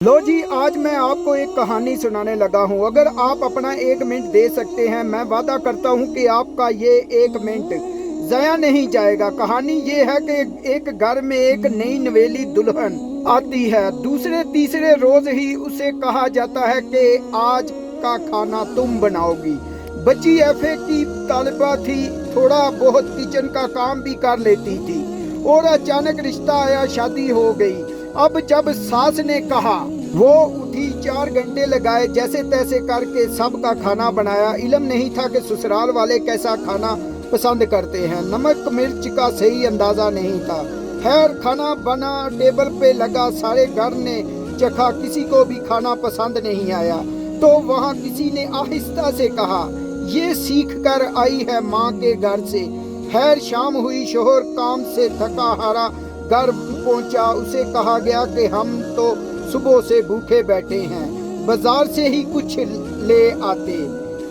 लो जी, आज मैं आपको एक कहानी सुनाने लगा हूँ। अगर आप अपना 1 मिनट दे सकते हैं, मैं वादा करता हूँ कि आपका ये 1 मिनट ज़ाया नहीं जाएगा। कहानी ये है कि एक घर में एक नई नवेली दुल्हन आती है। दूसरे तीसरे रोज ही उसे कहा जाता है कि आज का खाना तुम बनाओगी। बच्ची एफए की तालिबा थी, थोड़ा बहुत किचन का काम भी कर लेती थी और अचानक रिश्ता आया, शादी हो गई। अब जब सास ने कहा, वो उठी, 4 घंटे लगाए, जैसे तैसे करके सबका खाना बनाया। इल्म नहीं था कि ससुराल वाले कैसा खाना पसंद करते हैं। नमक मिर्च का सही अंदाजा नहीं था। खैर, खाना बना, टेबल पे लगा, सारे घर ने चखा, किसी को भी खाना पसंद नहीं आया। तो वहाँ किसी ने आहिस्ता से कहा, ये सीख कर आई है माँ के घर से। खैर, शाम हुई, शोहर काम से थका हारा घर पहुंचा। उसे कहा गया कि हम तो सुबह से भूखे बैठे हैं, बाजार से ही कुछ ले आते।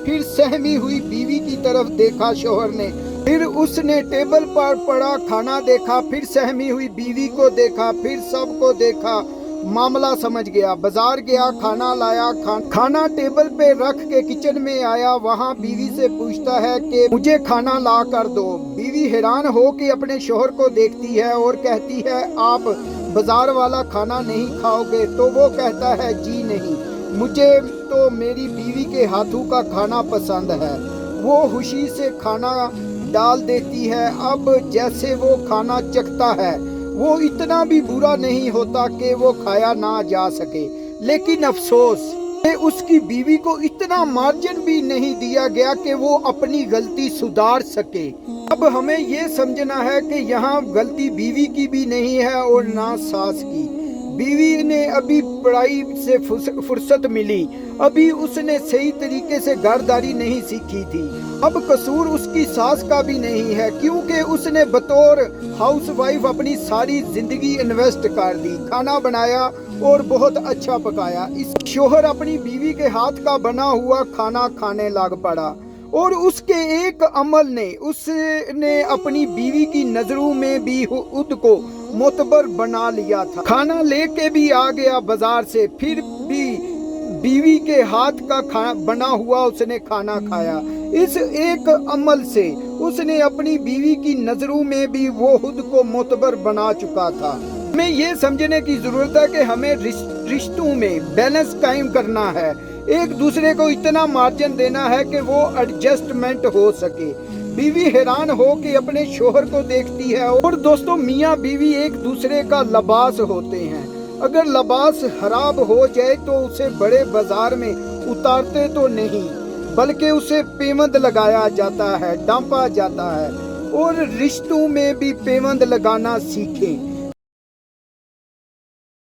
फिर सहमी हुई बीवी की तरफ देखा शोहर ने, फिर उसने टेबल पर पड़ा खाना देखा, फिर सहमी हुई बीवी को देखा, फिर सबको देखा। मामला समझ गया, बाजार गया, खाना लाया, खाना टेबल पे रख के किचन में आया। वहाँ बीवी से पूछता है कि मुझे खाना ला कर दो। बीवी हैरान हो के अपने शोहर को देखती है और कहती है, आप बाजार वाला खाना नहीं खाओगे? तो वो कहता है, जी नहीं, मुझे तो मेरी बीवी के हाथों का खाना पसंद है। वो खुशी से खाना डाल देती है। अब जैसे वो खाना चखता है, वो इतना भी बुरा नहीं होता कि वो खाया ना जा सके, लेकिन अफसोस कि उसकी बीवी को इतना मार्जिन भी नहीं दिया गया कि वो अपनी गलती सुधार सके। अब हमें ये समझना है कि यहाँ गलती बीवी की भी नहीं है और ना सास की। बीवी ने अभी पढ़ाई से फुर्सत मिली, अभी उसने सही तरीके से घरदारी नहीं सीखी थी। अब कसूर उसकी सास का भी नहीं है, क्योंकि उसने बतौर हाउसवाइफ अपनी सारी जिंदगी इन्वेस्ट कर दी, खाना बनाया और बहुत अच्छा पकाया। इस शोहर अपनी बीवी के हाथ का बना हुआ खाना खाने लग पड़ा और उसके एक अमल ने उसने अपनी बीवी की नजरों में भी खुद को मोतबर बना लिया था। खाना लेके भी आ गया बाजार से, फिर भी बीवी के हाथ का बना हुआ उसने खाना खाया। इस एक अमल से उसने अपनी बीवी की नजरों में भी वो खुद को मोतबर बना चुका था। हमें ये समझने की जरूरत है कि हमें रिश्तों में बैलेंस कायम करना है। एक दूसरे को इतना मार्जिन देना है कि वो एडजस्टमेंट हो सके। बीवी हैरान हो के अपने शोहर को देखती है। और दोस्तों, मियाँ बीवी एक दूसरे का लिबास होते हैं। अगर लिबास खराब हो जाए तो उसे बड़े बाजार में उतारते तो नहीं, बल्कि उसे पेवंद लगाया जाता है, डांपा जाता है। और रिश्तों में भी पेवंद लगाना सीखें।